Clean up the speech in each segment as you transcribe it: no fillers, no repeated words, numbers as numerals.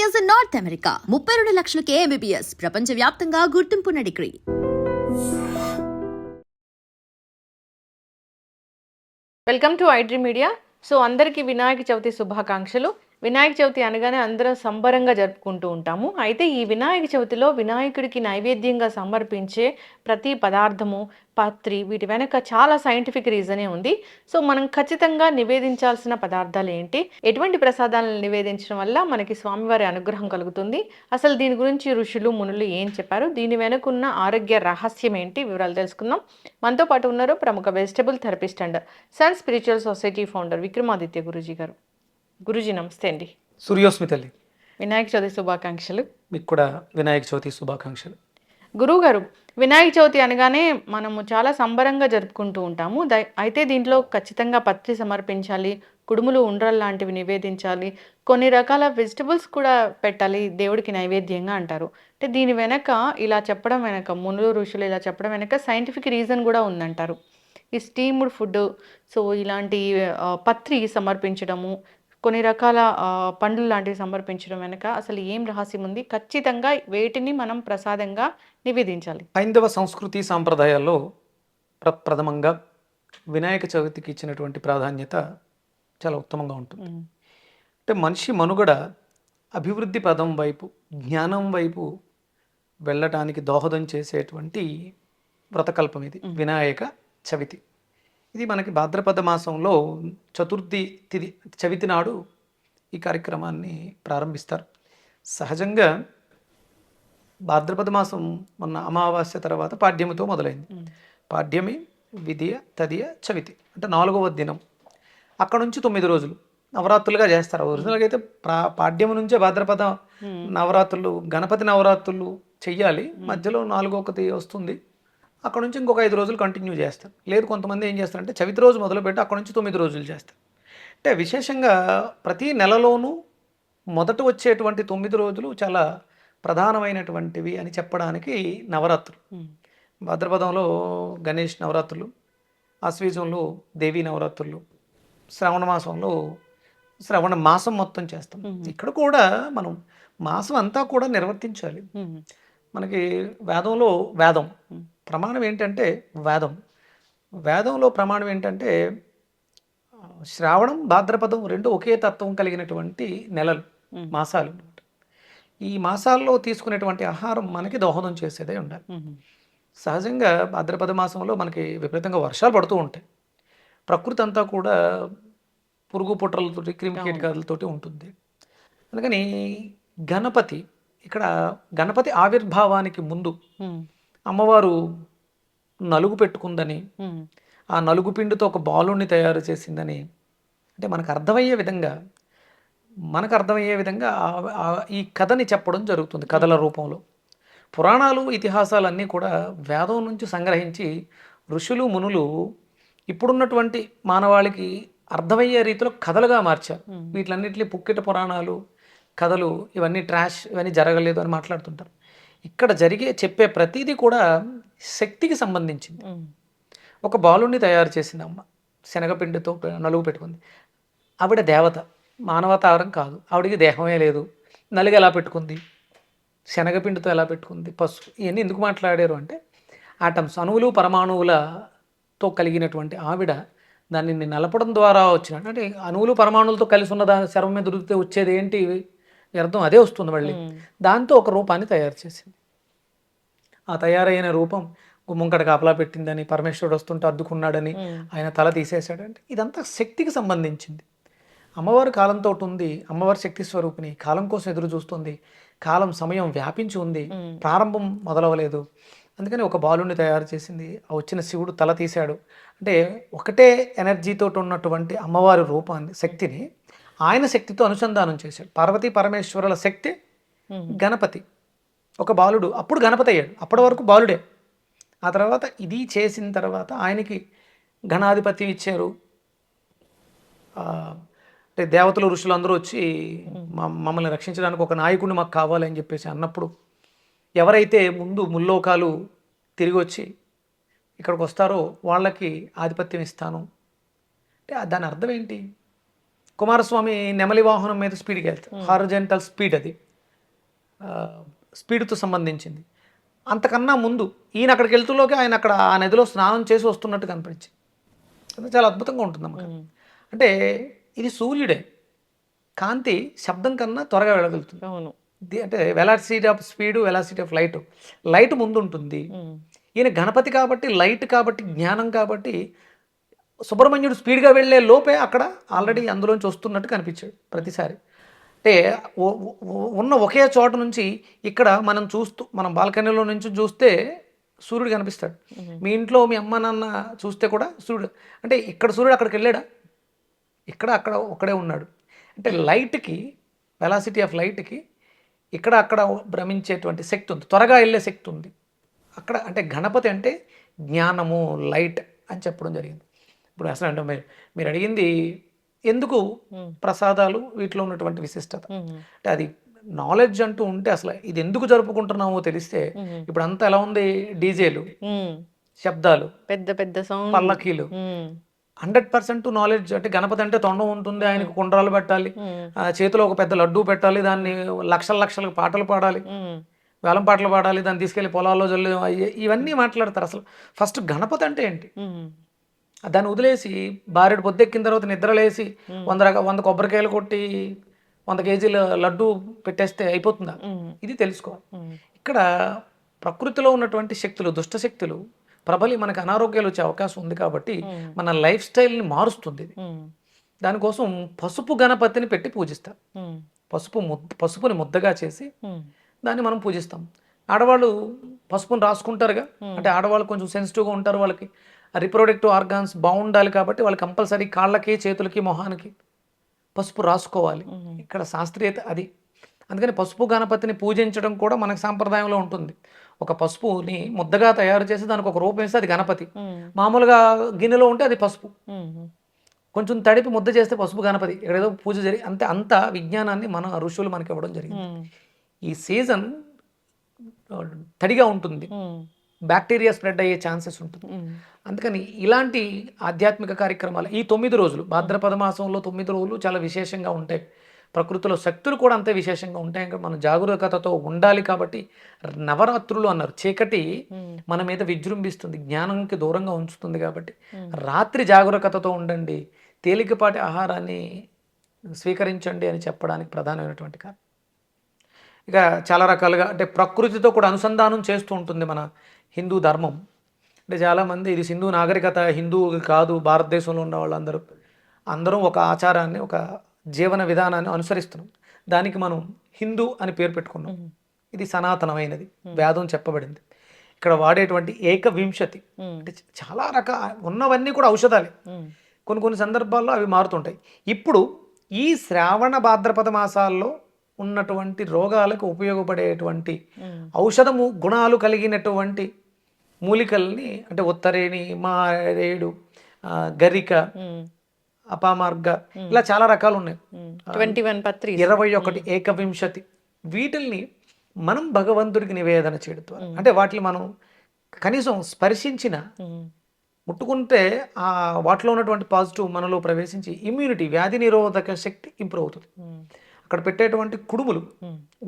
MBBS in North America. 32 లక్షలకే MBBS ప్రపంచవ్యాప్తంగా గుర్తింపున్న degree. Welcome to iDream Media. So అందరికీ వినాయక చవితి శుభాకాంక్షలు. వినాయక చవితి అనగానే అందరం సంబరంగా జరుపుకుంటూ ఉంటాము. అయితే ఈ వినాయక చవితిలో వినాయకుడికి నైవేద్యంగా సమర్పించే ప్రతి పదార్థము, పత్రి, వీటి వెనక చాలా సైంటిఫిక్ రీజనే ఉంది. సో మనం ఖచ్చితంగా నివేదించాల్సిన పదార్థాలు ఏంటి, ఎటువంటి ప్రసాదాలను నివేదించడం వల్ల మనకి స్వామివారి అనుగ్రహం కలుగుతుంది, అసలు దీని గురించి ఋషులు మునులు ఏం చెప్పారు, దీని వెనుకున్న ఆరోగ్య రహస్యం ఏంటి, వివరాలు తెలుసుకుందాం. మనతో పాటు ఉన్నారు ప్రముఖ vegetable therapist and sun spiritual society founder Vikramaditya Guruji గారు. గురూజీ నమస్తే అండి. సూర్యోస్మి తల్లి, వినాయక చవితి శుభాకాంక్షలు. మీకు కూడా వినాయక చవితి శుభాకాంక్షలు. గురువు గారు, వినాయక చవితి అనగానే మనము చాలా సంబరంగా జరుపుకుంటూ ఉంటాము. అయితే దీంట్లో ఖచ్చితంగా పత్రి సమర్పించాలి, కుడుములు, ఉండ్రలు లాంటివి నివేదించాలి, కొన్ని రకాల వెజిటబుల్స్ కూడా పెట్టాలి దేవుడికి నైవేద్యంగా అంటారు. అంటే దీని వెనక ఇలా చెప్పడం వెనక, మునులు ఋషులు ఇలా చెప్పడం వెనక సైంటిఫిక్ రీజన్ కూడా ఉందంటారు. ఈ స్టీమ్డ్ ఫుడ్, సో ఇలాంటి పత్రి సమర్పించడము, కొన్ని రకాల పండ్లు లాంటివి సమర్పించడం వెనక అసలు ఏం రహస్యం ఉంది, ఖచ్చితంగా వేటిని మనం ప్రసాదంగా నివేదించాలి? హైందవ సంస్కృతి సాంప్రదాయాల్లో ప్రథమంగా వినాయక చవితికి ఇచ్చినటువంటి ప్రాధాన్యత చాలా ఉత్తమంగా ఉంటుంది. అంటే మనిషి మనుగడ అభివృద్ధి పదం వైపు, జ్ఞానం వైపు వెళ్ళటానికి దోహదం చేసేటువంటి వ్రతకల్పం ఇది వినాయక చవితి. ఇది మనకి భాద్రపద మాసంలో చతుర్థి తిథి చవితి నాడు ఈ కార్యక్రమాన్ని ప్రారంభిస్తారు. సహజంగా భాద్రపద మాసం మొన్న అమావాస్య తర్వాత పాడ్యమితో మొదలైంది. పాడ్యమి, విధియ, తదియ, చవితి అంటే 4వ దినం. అక్కడ నుంచి 9 రోజులు నవరాత్రులుగా చేస్తారు. ఒరిజినల్గా అయితే పాడ్యమి నుంచే భాద్రపద నవరాత్రులు, గణపతి నవరాత్రులు చెయ్యాలి. మధ్యలో 4వ వస్తుంది, అక్కడ నుంచి ఇంకొక 5 రోజులు కంటిన్యూ చేస్తారు. లేదు, కొంతమంది ఏం చేస్తారంటే చవితి రోజు మొదలుపెట్టి అక్కడ నుంచి 9 రోజులు చేస్తారు. అంటే విశేషంగా ప్రతి నెలలోనూ మొదట వచ్చేటువంటి 9 రోజులు చాలా ప్రధానమైనటువంటివి అని చెప్పడానికి నవరాత్రులు. భాద్రపదంలో గణేష్ నవరాత్రులు, ఆశ్వీజంలో దేవీ నవరాత్రులు, శ్రావణ మాసంలో శ్రవణ మాసం మొత్తం చేస్తాం. ఇక్కడ కూడా మనం మాసం అంతా కూడా నిర్వర్తించాలి. మనకి వేదం ప్రమాణం ఏంటంటే, వేదంలో ప్రమాణం ఏంటంటే శ్రావణం, భాద్రపదం రెండు ఒకే తత్వం కలిగినటువంటి నెలలు, మాసాలు అన్నమాట. ఈ మాసాల్లో తీసుకునేటువంటి ఆహారం మనకి దోహదం చేసేదే ఉండాలి. సహజంగా భాద్రపద మాసంలో మనకి విపరీతంగా వర్షాలు పడుతూ ఉంటాయి. ప్రకృతి అంతా కూడా పురుగు పుట్రలతోటి, క్రిమికీటకాలతోటి ఉంటుంది. అందుకని గణపతి, ఇక్కడ గణపతి ఆవిర్భావానికి ముందు అమ్మవారు నలుగు పెట్టుకుందని, ఆ నలుగు పిండితో ఒక బాలుని తయారు చేసిందని, అంటే మనకు అర్థమయ్యే విధంగా ఈ కథని చెప్పడం జరుగుతుంది కథల రూపంలో. పురాణాలు, ఇతిహాసాలన్నీ కూడా వేదం నుంచి సంగ్రహించి ఋషులు మునులు ఇప్పుడున్నటువంటి మానవాళికి అర్థమయ్యే రీతిలో కథలుగా మార్చారు. వీటిలన్నింటినీ పుక్కిట పురాణాలు, కథలు, ఇవన్నీ ట్రాష్, ఇవన్నీ జరగలేదు అని మాట్లాడుతుంటారు. ఇక్కడ చెప్పే ప్రతిదీ కూడా శక్తికి సంబంధించింది. ఒక బాలుని తయారు చేసింది అమ్మ, శనగపిండితో నలుగు పెట్టుకుంది. ఆవిడ దేవత, మానవతావరం కాదు. ఆవిడికి దేహమే లేదు. నలుగు ఎలా పెట్టుకుంది, శనగపిండితో ఎలా పెట్టుకుంది, పసుపు, ఇవన్నీ ఎందుకు మాట్లాడారు అంటే ఆటమ్స్, అణువులు పరమాణువులతో కలిగినటువంటి ఆవిడ దానిని నలపడం ద్వారా వచ్చిన, అంటే అణువులు పరమాణువులతో కలిసి ఉన్న శరం మీద దొరికితే వచ్చేది ఏంటి అర్థం, అదే వస్తుంది మళ్ళీ. దాంతో ఒక రూపాన్ని తయారు చేసింది. ఆ తయారైన రూపం గుమ్మంకడ కాపలా పెట్టిందని, పరమేశ్వరుడు వస్తుంటే అద్దుకున్నాడని, ఆయన తల తీసేశాడంటే ఇదంతా శక్తికి సంబంధించింది. అమ్మవారు కాలంతో ఉంది, అమ్మవారి శక్తి స్వరూపిణి, కాలం కోసం ఎదురు చూస్తుంది, కాలం సమయం వ్యాపించి ఉంది, ప్రారంభం మొదలవలేదు. అందుకని ఒక బాలుని తయారు చేసింది. ఆ వచ్చిన శివుడు తల తీశాడు. అంటే ఒకటే ఎనర్జీతో ఉన్నటువంటి అమ్మవారి రూపాన్ని, శక్తిని ఆయన శక్తితో అనుసంధానం చేశాడు. పార్వతీ పరమేశ్వరుల శక్తి గణపతి, ఒక బాలుడు, అప్పుడు గణపతి అయ్యాడు. అప్పటి వరకు బాలుడే. ఆ తర్వాత ఇది చేసిన తర్వాత ఆయనకి గణాధిపతి ఇచ్చారు. అంటే దేవతలు, ఋషులు అందరూ వచ్చి మమ్మల్ని రక్షించడానికి ఒక నాయకుడిని మాకు కావాలని చెప్పేసి అన్నప్పుడు, ఎవరైతే ముందు ముల్లోకాలు తిరిగి వచ్చి ఇక్కడికి వస్తారో వాళ్ళకి ఆధిపత్యం ఇస్తాను అంటే దాని అర్థం ఏంటి? కుమారస్వామి నెమలి వాహనం మీద స్పీడ్కి వెళ్తారు, హారిజాంటల్ స్పీడ్ అది. స్పీడ్తో సంబంధించింది. అంతకన్నా ముందు ఈయన అక్కడికి వెళ్తులోకి ఆయన అక్కడ ఆ నదిలో స్నానం చేసి వస్తున్నట్టు కనిపించింది. అది చాలా అద్భుతంగా ఉంటుంది అమ్మక. అంటే ఇది సూర్యుడే, కాంతి శబ్దం కన్నా త్వరగా వెళ్ళగలుగుతుంది. అవును. అంటే velocity of speed, velocity of light ముందు ఉంటుంది. ఈయన గణపతి కాబట్టి, లైట్ కాబట్టి, జ్ఞానం కాబట్టి సుబ్రహ్మణ్యుడు స్పీడ్గా వెళ్ళే లోపే అక్కడ ఆల్రెడీ అందులోంచి వస్తున్నట్టు కనిపించాడు ప్రతిసారి. అంటే ఉన్న ఒకే చోట నుంచి ఇక్కడ మనం బాల్కనీలో నుంచి చూస్తే సూర్యుడు కనిపిస్తాడు. మీ ఇంట్లో మీ అమ్మ నాన్న చూస్తే కూడా సూర్యుడు, అంటే ఇక్కడ సూర్యుడు అక్కడికి వెళ్ళాడా? అక్కడ ఒక్కడే ఉన్నాడు. అంటే లైట్కి, వెలాసిటీ ఆఫ్ లైట్కి అక్కడ భ్రమించేటువంటి శక్తి ఉంది, త్వరగా వెళ్ళే శక్తి ఉంది అక్కడ. అంటే గణపతి అంటే జ్ఞానము, లైట్ అని చెప్పడం జరిగింది. ఇప్పుడు అసలు అంటే మీరు అడిగింది ఎందుకు ప్రసాదాలు, వీటిలో ఉన్నటువంటి విశిష్టత. అంటే అది నాలెడ్జ్ అంటూ ఉంటే అసలు ఇది ఎందుకు జరుపుకుంటున్నామో తెలిస్తే, ఇప్పుడు అంతా ఎలా ఉంది, డీజేలు, శబ్దాలు, పెద్ద పెద్ద సౌండ్, పల్లకీలు, 100% నాలెడ్జ్. అంటే గణపతి అంటే తొండం ఉంటుంది, ఆయనకు కుండ్రాలు పెట్టాలి, చేతిలో ఒక పెద్ద లడ్డూ పెట్టాలి, దాన్ని లక్షల పాటలు పాడాలి, వేలం పాటలు పాడాలి, దాన్ని తీసుకెళ్లి పొలాల్లో జల్లి, ఇవన్నీ మాట్లాడతారు. అసలు ఫస్ట్ గణపతి అంటే ఏంటి? దాన్ని వదిలేసి భార్యడు పొద్దెక్కిన తర్వాత నిద్రలేసి 100 కొబ్బరికాయలు కొట్టి 100 కేజీల లడ్డు పెట్టేస్తే అయిపోతుందా? ఇది తెలుసుకోవాలి. ఇక్కడ ప్రకృతిలో ఉన్నటువంటి శక్తులు, దుష్ట శక్తులు ప్రబలి మనకు అనారోగ్యాలు వచ్చే అవకాశం ఉంది కాబట్టి మన లైఫ్ స్టైల్ని మారుస్తుంది. దానికోసం పసుపు గణపతిని పెట్టి పూజిస్తారు. పసుపుని ముద్దగా చేసి దాన్ని మనం పూజిస్తాం. ఆడవాళ్ళు పసుపుని రాసుకుంటారుగా, అంటే ఆడవాళ్ళు కొంచెం సెన్సిటివ్గా ఉంటారు, వాళ్ళకి రిప్రొడక్టివ్ ఆర్గాన్స్ బాగుండాలి కాబట్టి వాళ్ళు కంపల్సరీ కాళ్ళకి, చేతులకి, మొహానికి పసుపు రాసుకోవాలి. ఇక్కడ శాస్త్రీయత అది. అందుకని పసుపు గణపతిని పూజించడం కూడా మనకు సాంప్రదాయంలో ఉంటుంది. ఒక పసుపుని ముద్దగా తయారు చేసి దానికి ఒక రూపం వేస్తే అది గణపతి. మామూలుగా గిన్నెలో ఉంటే అది పసుపు, కొంచెం తడిపి ముద్ద చేస్తే పసుపు గణపతి. ఇక్కడ ఏదో పూజ జరిగి అంత విజ్ఞానాన్ని మన ఋషులు మనకి ఇవ్వడం జరిగింది. ఈ సీజన్ తడిగా ఉంటుంది, బ్యాక్టీరియా స్ప్రెడ్ అయ్యే ఛాన్సెస్ ఉంటుంది. అందుకని ఇలాంటి ఆధ్యాత్మిక కార్యక్రమాలు ఈ 9 రోజులు, భాద్రపద మాసంలో 9 రోజులు చాలా విశేషంగా ఉంటాయి. ప్రకృతిలో శక్తులు కూడా అంతే విశేషంగా ఉంటాయి. ఇంకా మనం జాగరూకతతో ఉండాలి కాబట్టి నవరాత్రులు అన్నారు. చీకటి మన మీద విజృంభిస్తుంది, జ్ఞానంకి దూరంగా ఉంచుతుంది కాబట్టి రాత్రి జాగరూకతతో ఉండండి, తేలికపాటి ఆహారాన్ని స్వీకరించండి అని చెప్పడానికి ప్రధానమైనటువంటి కారణం. ఇక చాలా రకాలుగా అంటే ప్రకృతితో కూడా అనుసంధానం చేస్తూ ఉంటుంది మన హిందూ ధర్మం. అంటే చాలామంది ఇది సింధు నాగరికత, హిందూ కాదు, భారతదేశంలో ఉన్న అందరం ఒక ఆచారాన్ని, ఒక జీవన విధానాన్ని అనుసరిస్తున్నాం. దానికి మనం హిందూ అని పేరు పెట్టుకున్నాం. ఇది సనాతనమైనది, వేదం చెప్పబడింది. ఇక్కడ వాడేటువంటి ఏకవింశతి అంటే చాలా ఉన్నవన్నీ కూడా ఔషధాలే. కొన్ని సందర్భాల్లో అవి మారుతుంటాయి. ఇప్పుడు ఈ శ్రావణ భాద్రపద మాసాల్లో ఉన్నటువంటి రోగాలకు ఉపయోగపడేటువంటి ఔషధము గుణాలు కలిగినటువంటి మూలికల్ని, అంటే ఉత్తరేణి, మారేడు, గరిక, అపామార్గ, ఇలా చాలా రకాలు ఉన్నాయి. 21 ఏకవింశతి. వీటిల్ని మనం భగవంతుడికి నివేదన చేయడం, అంటే వాటిని మనం కనీసం స్పర్శించిన, ముట్టుకుంటే ఆ వాటిలో ఉన్నటువంటి పాజిటివ్ మనలో ప్రవేశించి ఇమ్యూనిటీ, వ్యాధి నిరోధక శక్తి ఇంప్రూవ్ అవుతుంది. అక్కడ పెట్టేటువంటి కుడుములు,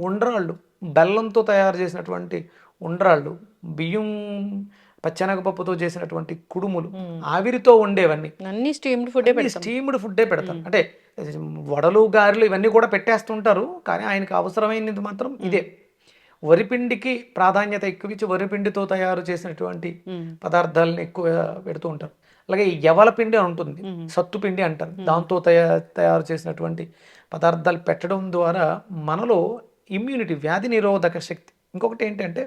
ఉండ్రాళ్ళు, బెల్లంతో తయారు చేసినటువంటి ఉండ్రాళ్ళు, బియ్యం పచ్చెనగపప్పుతో చేసినటువంటి కుడుములు, ఆవిరితో ఉండేవన్నీ అన్ని స్టీమ్డ్ ఫుడ్డే పెడతారు. అంటే వడలు, గారెలు ఇవన్నీ కూడా పెట్టేస్తుంటారు, కానీ ఆయనకు అవసరమైనది మాత్రం ఇదే. వరిపిండికి ప్రాధాన్యత ఎక్కువ ఇచ్చి వరిపిండితో తయారు చేసినటువంటి పదార్థాలను ఎక్కువ పెడుతూ ఉంటారు. అలాగే యవల పిండి అని ఉంటుంది, సత్తు పిండి అంటారు, దాంతో తయారు చేసినటువంటి పదార్థాలు పెట్టడం ద్వారా మనలో ఇమ్యూనిటీ, వ్యాధి నిరోధక శక్తి. ఇంకొకటి ఏంటంటే,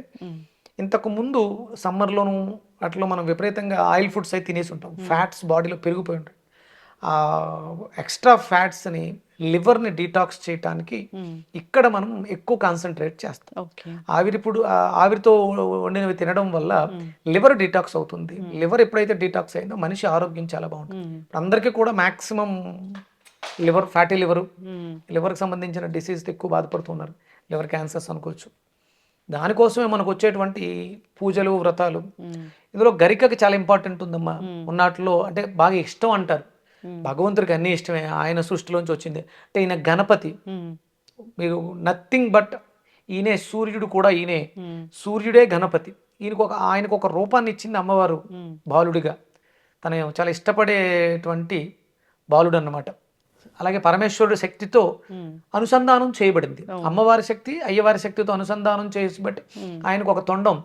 ఇంతకు ముందు సమ్మర్లోను అట్లా మనం విపరీతంగా ఆయిల్ ఫుడ్స్ అయితే తినేసి ఉంటాం, ఫ్యాట్స్ బాడీలో పెరిగిపోయి ఉంటాయి. ఆ ఎక్స్ట్రా ఫ్యాట్స్ని, లివర్ని డీటాక్స్ చేయడానికి ఇక్కడ మనం ఎక్కువ కాన్సన్ట్రేట్ చేస్తాం. ఆవిరితో వండినవి తినడం వల్ల లివర్ డీటాక్స్ అవుతుంది. లివర్ ఎప్పుడైతే డీటాక్స్ అయిందో మనిషి ఆరోగ్యం చాలా బాగుంటుంది. అందరికీ కూడా మ్యాక్సిమం ఫ్యాటీ లివర్కి సంబంధించిన డిసీజ్ ఎక్కువ బాధపడుతున్నారు, లివర్ క్యాన్సర్స్ అనుకోవచ్చు. దానికోసమే మనకు వచ్చేటువంటి పూజలు, వ్రతాలు. ఇందులో గరికకి చాలా ఇంపార్టెంట్ ఉందమ్మా. ఉన్నట్లో అంటే బాగా ఇష్టం అంటారు, భగవంతుడికి అన్ని ఇష్టమే, ఆయన సృష్టిలోంచి వచ్చింది. అంటే ఈయన గణపతి, మీరు నథింగ్ బట్ ఈయనే సూర్యుడు కూడా ఈయనే, ఉమ్, సూర్యుడే గణపతి. ఆయనకు ఒక రూపాన్ని ఇచ్చింది అమ్మవారు ఉమ్, బాలుడిగా. తను చాలా ఇష్టపడేటువంటి బాలుడు అన్నమాట. అలాగే పరమేశ్వరుడు శక్తితో ఉమ్, అనుసంధానం చేయబడింది. అవును. అమ్మవారి శక్తి అయ్యవారి శక్తితో అనుసంధానం చేసి ఉమ్, ఆయనకు ఒక తొండం.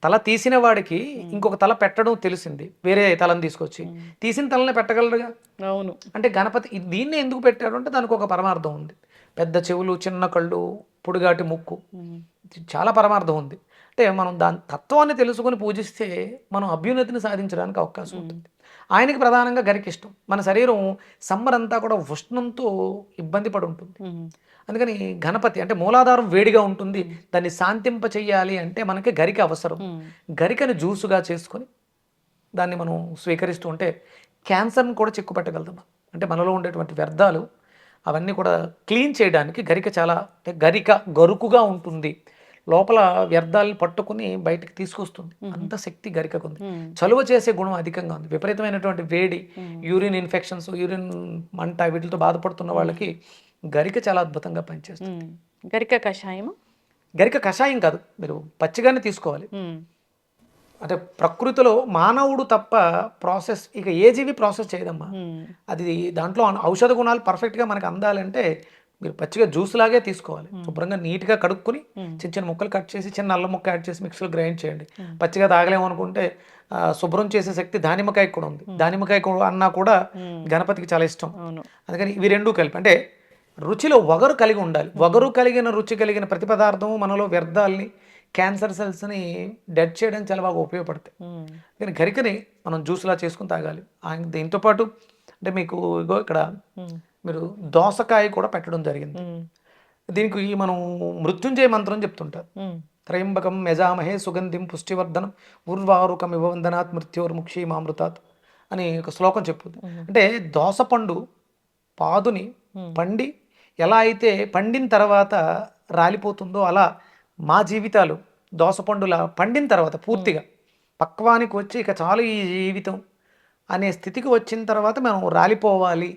తల తీసిన వాడికి ఇంకొక తల పెట్టడం తెలిసింది, వేరే తలని తీసుకొచ్చి. తీసిన తలని పెట్టగలరుగా. అవును. అంటే గణపతి దీన్ని ఎందుకు పెట్టాడు అంటే దానికి ఒక పరమార్థం ఉంది. పెద్ద చెవులు, చిన్న కళ్ళు, పొడుగాటి ముక్కు, ఉమ్, చాలా పరమార్థం ఉంది. అంటే మనం దాని తత్వాన్ని తెలుసుకొని పూజిస్తే మనం అభ్యున్నతిని సాధించడానికి అవకాశం ఉంటుంది. ఆయనకి ప్రధానంగా గరికి ఇష్టం. మన శరీరం సమ్మర్ అంతా కూడా ఉష్ణంతో ఇబ్బంది పడి ఉంటుంది. ఉమ్, అందుకని గణపతి అంటే మూలాధారం వేడిగా ఉంటుంది, దాన్ని శాంతింప చెయ్యాలి అంటే మనకి గరిక అవసరం. ఉమ్, గరికని జ్యూసుగా చేసుకొని దాన్ని మనం స్వీకరిస్తూ ఉంటే క్యాన్సర్ని కూడా చిక్కుపట్టగలుగుతాం. అంటే మనలో ఉండేటువంటి వ్యర్థాలు అవన్నీ కూడా క్లీన్ చేయడానికి గరిక చాలా, అంటే గరిక గరుకుగా ఉంటుంది, లోపల వ్యర్థాలను పట్టుకుని బయటికి తీసుకొస్తుంది. అంత శక్తి గరికకు ఉంది. ఉమ్, చలువ చేసే గుణం అధికంగా ఉంది. విపరీతమైనటువంటి వేడి, యూరిన్ ఇన్ఫెక్షన్స్, యూరిన్ మంట వీటితో బాధపడుతున్న వాళ్ళకి గరిక చాలా అద్భుతంగా పనిచేస్తుంది. ఉమ్. గరిక కషాయము. గరిక కషాయం కాదు, మీరు పచ్చిగానే తీసుకోవాలి. ఉమ్, అంటే ప్రకృతిలో మానవుడు తప్ప ప్రాసెస్ ఇక ఏ జీవి ప్రాసెస్ చేయదమ్మా. ఉమ్, అది దాంట్లో ఔషధ గుణాలు పర్ఫెక్ట్గా మనకు అందాలంటే మీరు పచ్చిగా జ్యూస్ లాగే తీసుకోవాలి. శుభ్రంగా నీట్గా కడుక్కుని చిన్న చిన్న ముక్కలు కట్ చేసి చిన్న అల్లం ముక్క యాడ్ చేసి మిక్సీలో గ్రైండ్ చేయండి. పచ్చిగా తాగలేము అనుకుంటే శుభ్రం చేసే శక్తి దానిమ్మకాయ కూడా ఉంది. దానిమ్మకాయ అన్నా కూడా గణపతికి చాలా ఇష్టం. అవును. అందుకని ఇవి రెండూ కలిపి, అంటే రుచిలో వగరు కలిగి ఉండాలి. వగరు కలిగిన రుచి కలిగిన ప్రతి పదార్థము మనలో వ్యర్థాలని, క్యాన్సర్ సెల్స్ని డెడ్ చేయడానికి చాలా బాగా ఉపయోగపడతాయి. ఉమ్, కానీ గరికని మనం జ్యూస్లా చేసుకుని తాగాలి. దీంతో పాటు అంటే మీకు ఇగో ఇక్కడ ఉమ్, మీరు దోసకాయ కూడా పెట్టడం జరిగింది. ఉమ్, దీనికి మనం మృత్యుంజయ మంత్రం చెప్తుంటారు. ఉమ్, త్రయంబకం యజామహే సుగంధిం పుష్టివర్ధనం ఉర్వారుకం ఇవ వందనాత్ మృత్యోర్ముక్షీ మామృతాత్ అని ఒక శ్లోకం చెప్పుద్ది. అంటే దోసపండు పాదుని పండి ఎలా అయితే పండిన తర్వాత రాలిపోతుందో అలా మా జీవితాలు దోసపండులా పండిన తర్వాత పూర్తిగా పక్వానికి వచ్చి ఇక చాలు ఈ జీవితం అనే స్థితికి వచ్చిన తర్వాత మనం రాలిపోవాలి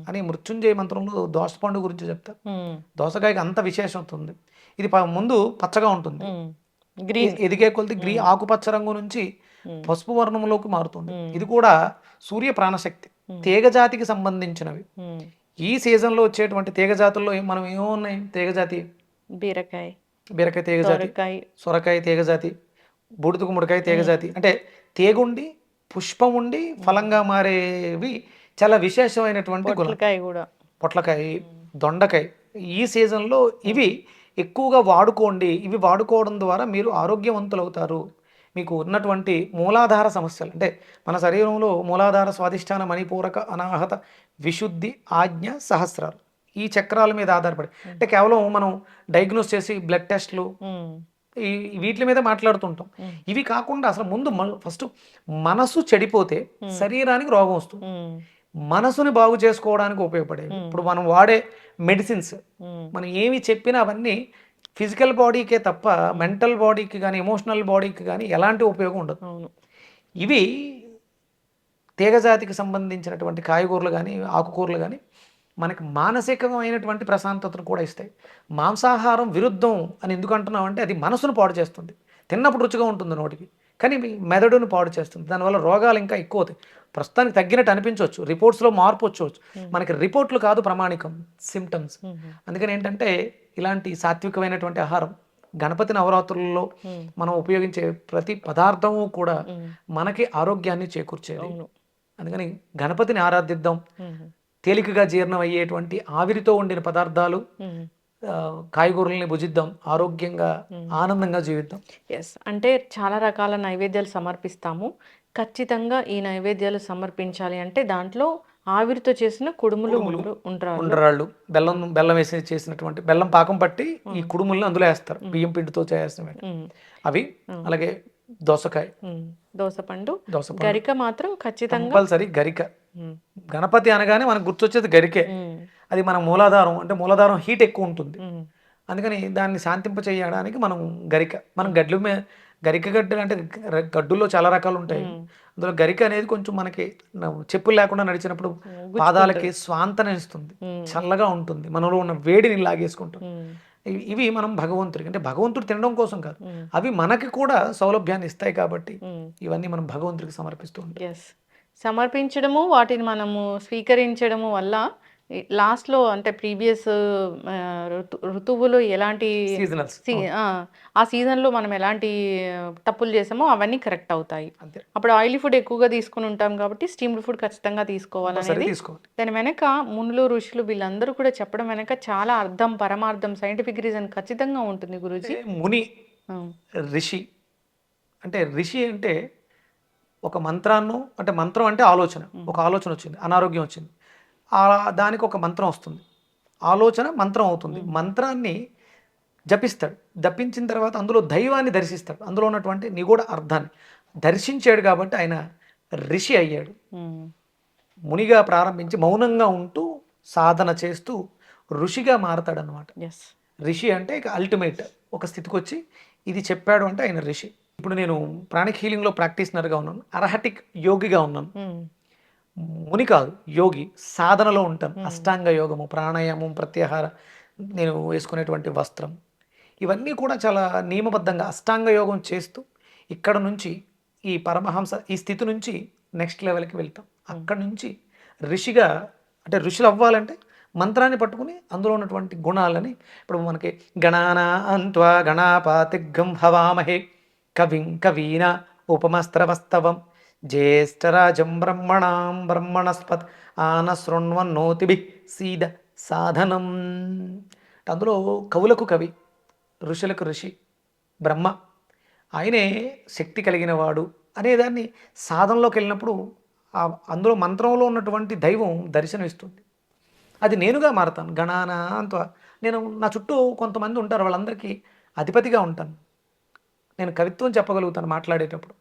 అని మృత్యుంజయ మంత్రంలో దోసపండు గురించి చెప్తారు. ఉమ్, దోసకాయకి అంత విశేషం ఉంటుంది. ఇది ముందు పచ్చగా ఉంటుంది, ఉమ్. గ్రీన్. ఎదిగే కొలది ఆకుపచ్చ రంగు నుంచి పసుపు వర్ణంలోకి మారుతుంది. ఇది కూడా సూర్య ప్రాణశక్తి, తీగజాతికి సంబంధించినవి. ఉమ్, ఈ సీజన్లో వచ్చేటువంటి తీగజాతుల్లో మనం ఏమో ఉన్నాయి. తీగజాతి బీరకాయ, బీరకాయ తీగజాతి, సొరకాయ, సొరకాయ తీగజాతి, బూడిద గుమ్మడికాయ తీగజాతి. అంటే తీగుండి పుష్పం ఉండి ఫలంగా మారేవి చాలా విశేషమైనటువంటి గుణం. పొట్లకాయ కూడా. పొట్లకాయ, దొండకాయ ఈ సీజన్లో ఇవి ఎక్కువగా వాడుకోండి. ఇవి వాడుకోవడం ద్వారా మీరు ఆరోగ్యవంతులు అవుతారు. మీకు ఉన్నటువంటి మూలాధార సమస్యలు, అంటే మన శరీరంలో మూలాధార, స్వాధిష్టాన, మణిపూరక, అనాహత, విశుద్ధి, ఆజ్ఞ, సహస్రాలు ఈ చక్రాల మీద ఆధారపడి, అంటే కేవలం మనం డయాగ్నోస్ చేసి బ్లడ్ టెస్ట్లు ఉమ్, ఈ వీటి మీద మాట్లాడుతుంటాం. ఇవి కాకుండా అసలు ముందు ఫస్ట్ మనసు చెడిపోతే శరీరానికి రోగం వస్తుంది. ఉమ్, మనసుని బాగు చేసుకోవడానికి ఉపయోగపడేవి. ఇప్పుడు మనం వాడే మెడిసిన్స్ ఉమ్, మనం ఏమి చెప్పినా అవన్నీ ఫిజికల్ బాడీకే తప్ప మెంటల్ బాడీకి కానీ ఎమోషనల్ బాడీకి కానీ ఎలాంటి ఉపయోగం ఉండదు. అవును. ఇవి తీగజాతికి సంబంధించినటువంటి కాయగూరలు కానీ ఆకుకూరలు కానీ మనకి మానసికమైనటువంటి ప్రశాంతతను కూడా ఇస్తాయి. మాంసాహారం విరుద్ధం అని ఎందుకు అంటున్నాం అంటే అది మనసును పాడు చేస్తుంది. తిన్నప్పుడు రుచిగా ఉంటుంది నోటికి, కానీ మెదడును పాడు చేస్తుంది. దానివల్ల రోగాలు ఇంకా ఎక్కువ అవుతాయి. ప్రస్తుతానికి తగ్గినట్టు అనిపించవచ్చు, రిపోర్ట్స్లో మార్పు వచ్చవచ్చు, మనకి రిపోర్ట్లు కాదు ప్రమాణికం, సిమ్టమ్స్. అందుకని ఏంటంటే ఇలాంటి సాత్వికమైనటువంటి ఆహారం, గణపతి నవరాత్రులలో మనం ఉపయోగించే ప్రతి పదార్థము కూడా మనకి ఆరోగ్యాన్ని చేకూర్చేది. అందుకని గణపతిని ఆరాధిద్దాం. తేలికగా జీర్ణం అయ్యేటువంటి ఆవిరితో వండిన పదార్థాలు, కాయగూరల్ని భుజిద్దాం, ఆరోగ్యంగా ఆనందంగా జీవిద్దాం. ఎస్, అంటే చాలా రకాల నైవేద్యాలు సమర్పిస్తాము. ఖచ్చితంగా ఈ నైవేద్యాలు సమర్పించాలి అంటే దాంట్లో ఆవిరితో చేసిన కుడుములు, ఉండ్రాళ్ళు, బెల్లం వేసి చేసినటువంటి బెల్లం పాకం పట్టి ఈ కుడుముల్ని అందులో వేస్తారు, బియ్యం పిండితో చేసినవి అవి. అలాగే దోసకాయ, దోసపండు, గరిక మాత్రం ఖచ్చితంగా కంపల్సరీ. గరిక, గణపతి అనగానే మనకు గుర్తొచ్చేది గరికే. అది మన మూలాధారం, అంటే మూలాధారం హీట్ ఎక్కువ ఉంటుంది. అందుకని దాన్ని శాంతింప చేయడానికి మనం గరిక, మనం గరిక గడ్డలు అంటే గడ్డుల్లో చాలా రకాలు ఉంటాయి. అందులో గరిక అనేది కొంచెం మనకి చెప్పులు లేకుండా నడిచినప్పుడు పాదాలకి స్వాంతన ఇస్తుంది, చల్లగా ఉంటుంది, మనలో ఉన్న వేడిని లాగేసుకుంటాం. ఇవి మనం భగవంతుడికి, అంటే భగవంతుడు తినడం కోసం కాదు, అవి మనకి కూడా సౌలభ్యాన్ని ఇస్తాయి కాబట్టి ఇవన్నీ మనం భగవంతుడికి సమర్పిస్తూ ఉంటాం. ఎస్, సమర్పించడము వాటిని మనము స్వీకరించడము వల్ల లాస్ట్లో అంటే ప్రీవియస్ ఋతువులో ఎలాంటి సీజనల్స్ ఆ సీజన్లో మనం ఎలాంటి తప్పులు చేసామో అవన్నీ కరెక్ట్ అవుతాయి. అంతే, అప్పుడు ఆయిలీ ఫుడ్ ఎక్కువగా తీసుకుని ఉంటాం కాబట్టి స్టీమ్డ్ ఫుడ్ ఖచ్చితంగా తీసుకోవాలనేది సరే తీసుకోవాలి. దాని వెనక మునులు ఋషులు వీళ్ళందరూ కూడా చెప్పడం వెనక చాలా అర్థం, పరమార్థం, సైంటిఫిక్ రీజన్ ఖచ్చితంగా ఉంటుంది గురూజీ. ముని ఋషి అంటే, ఋషి అంటే ఒక మంత్రాన్ని, అంటే మంత్రం అంటే ఆలోచన, ఒక ఆలోచన వచ్చింది, అనారోగ్యం వచ్చింది, దానికి ఒక మంత్రం వస్తుంది, ఆలోచన మంత్రం అవుతుంది, మంత్రాన్ని జపిస్తాడు, జపించిన తర్వాత అందులో దైవాన్ని దర్శిస్తాడు, అందులో ఉన్నటువంటి నిగూఢ అర్థాన్ని దర్శించాడు కాబట్టి ఆయన ఋషి అయ్యాడు. మునిగా ప్రారంభించి మౌనంగా ఉంటూ సాధన చేస్తూ ఋషిగా మారతాడనమాట. ఎస్, ఋషి అంటే ఇక అల్టిమేట్ ఒక స్థితికి వచ్చి ఇది చెప్పాడు అంటే ఆయన ఋషి. ఇప్పుడు నేను ప్రాణిక్ హీలింగ్లో ప్రాక్టీషనర్గా ఉన్నాను, అర్హటిక్ యోగిగా ఉన్నాను, ముని కాదు యోగి, సాధనలో ఉంటాను. అష్టాంగ యోగము, ప్రాణాయామం, ప్రత్యాహార, నేను వేసుకునేటువంటి వస్త్రం, ఇవన్నీ కూడా చాలా నియమబద్ధంగా అష్టాంగ యోగం చేస్తూ ఇక్కడ నుంచి ఈ పరమహంస ఈ స్థితి నుంచి నెక్స్ట్ లెవెల్కి వెళ్తాం. అక్కడ నుంచి ఋషిగా, అంటే ఋషులు అవ్వాలంటే మంత్రాన్ని పట్టుకుని అందులో ఉన్నటువంటి గుణాలని, ఇప్పుడు మనకి గణానా అంత్వా గణాపాతిగ్గం హవామహే కవిం కవీనా ఉపమస్త్రవస్తవం జ్యేష్ఠరాజం బ్రహ్మణాం బ్రహ్మణస్పత్ ఆనశృణ్వన్నోతిభి సీద సాధనం. అందులో కవులకు కవి, ఋషులకు ఋషి, బ్రహ్మ ఆయనే శక్తి కలిగిన వాడు అనేదాన్ని సాధనలోకి వెళ్ళినప్పుడు అందులో మంత్రంలో ఉన్నటువంటి దైవం దర్శనమిస్తుంది. అది నేనుగా మారతాను. గణానా అంత నేను, నా చుట్టూ కొంతమంది ఉంటారు, వాళ్ళందరికీ అధిపతిగా ఉంటాను. నేను కవిత్వం చెప్పగలుగుతాను మాట్లాడేటప్పుడు.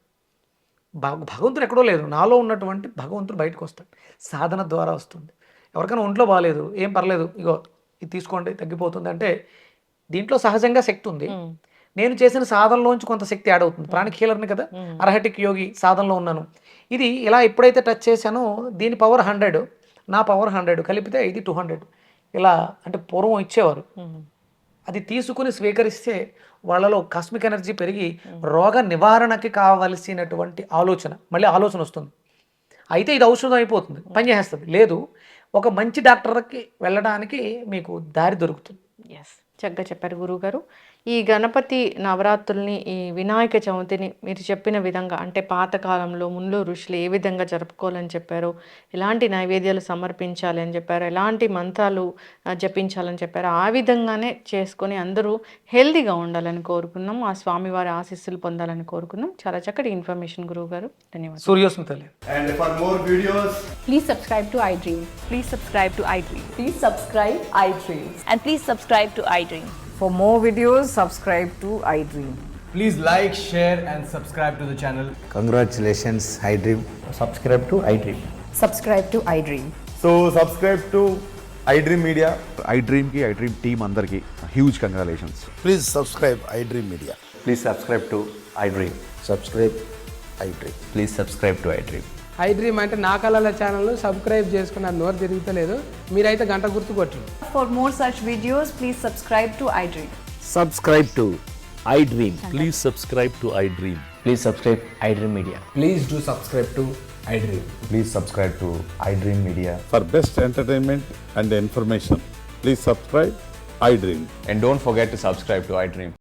భగవంతుడు ఎక్కడో లేదు, నాలో ఉన్నటువంటి భగవంతుడు బయటకు వస్తాడు, సాధన ద్వారా వస్తుంది. ఎవరికైనా ఒంట్లో బాగాలేదు, ఏం పర్లేదు, ఇగో ఇది తీసుకోండి తగ్గిపోతుంది అంటే దీంట్లో సహజంగా శక్తి ఉంది. నేను చేసిన సాధనలోంచి కొంత శక్తి యాడ్ అవుతుంది. ప్రాణిక్ హీలర్ని కదా, అర్హటిక్ యోగి సాధనలో ఉన్నాను. ఇది ఇలా ఎప్పుడైతే టచ్ చేశానో దీని పవర్ 100, నా పవర్ 100 కలిపితే ఇది 200. ఇలా అంటే పూర్వం ఇచ్చేవారు, అది తీసుకుని స్వీకరిస్తే వాళ్ళలో కాస్మిక్ ఎనర్జీ పెరిగి రోగ నివారణకి కావలసినటువంటి ఆలోచన, మళ్ళీ ఆలోచన వస్తుంది. అయితే ఇది ఔషధం అయిపోతుంది, పనిచేస్తుంది. లేదు, ఒక మంచి డాక్టర్కి వెళ్ళడానికి మీకు దారి దొరుకుతుంది. ఎస్, చక్కగా చెప్పారు గురువుగారు. ఈ గణపతి నవరాత్రుల్ని, ఈ వినాయక చవితిని మీరు చెప్పిన విధంగా, అంటే పాతకాలంలో మునులు ఋషులు ఏ విధంగా జరుపుకోవాలని చెప్పారు, ఎలాంటి నైవేద్యాలు సమర్పించాలి అని చెప్పారు, ఎలాంటి మంత్రాలు జపించాలని చెప్పారు, ఆ విధంగానే చేసుకొని అందరూ హెల్తీగా ఉండాలని కోరుకున్నాం, ఆ స్వామివారి ఆశీస్సులు పొందాలని కోరుకున్నాం. చాలా చక్కటి ఇన్ఫర్మేషన్ గురువుగారు, ధన్యవాదాలు. సూర్యోస్మితలే. And for more videos, Please subscribe to iDream. Please subscribe to iDream. Please subscribe iDream. And please subscribe to iDream. For more videos, subscribe to iDream. please like, share and subscribe to the channel. Congratulations, iDream. Subscribe to iDream. Subscribe to iDream. So subscribe to iDream Media. iDream की iDream team अंदर की huge congratulations. Please subscribe iDream Media. Please subscribe to iDream. Subscribe iDream. Please subscribe to iDream. iDream అంటే నా కళల channel subscribe చేసుకున్న నోరు తిరుగుతలేదు, మీరైతే గంట గుర్తు కొట్టండి. For more such videos, please subscribe to iDream. Subscribe to iDream. Please subscribe to iDream. Please subscribe iDream Media. Please do subscribe to iDream. Please subscribe to iDream Media. For best entertainment and information, please subscribe iDream. And don't forget to subscribe to iDream.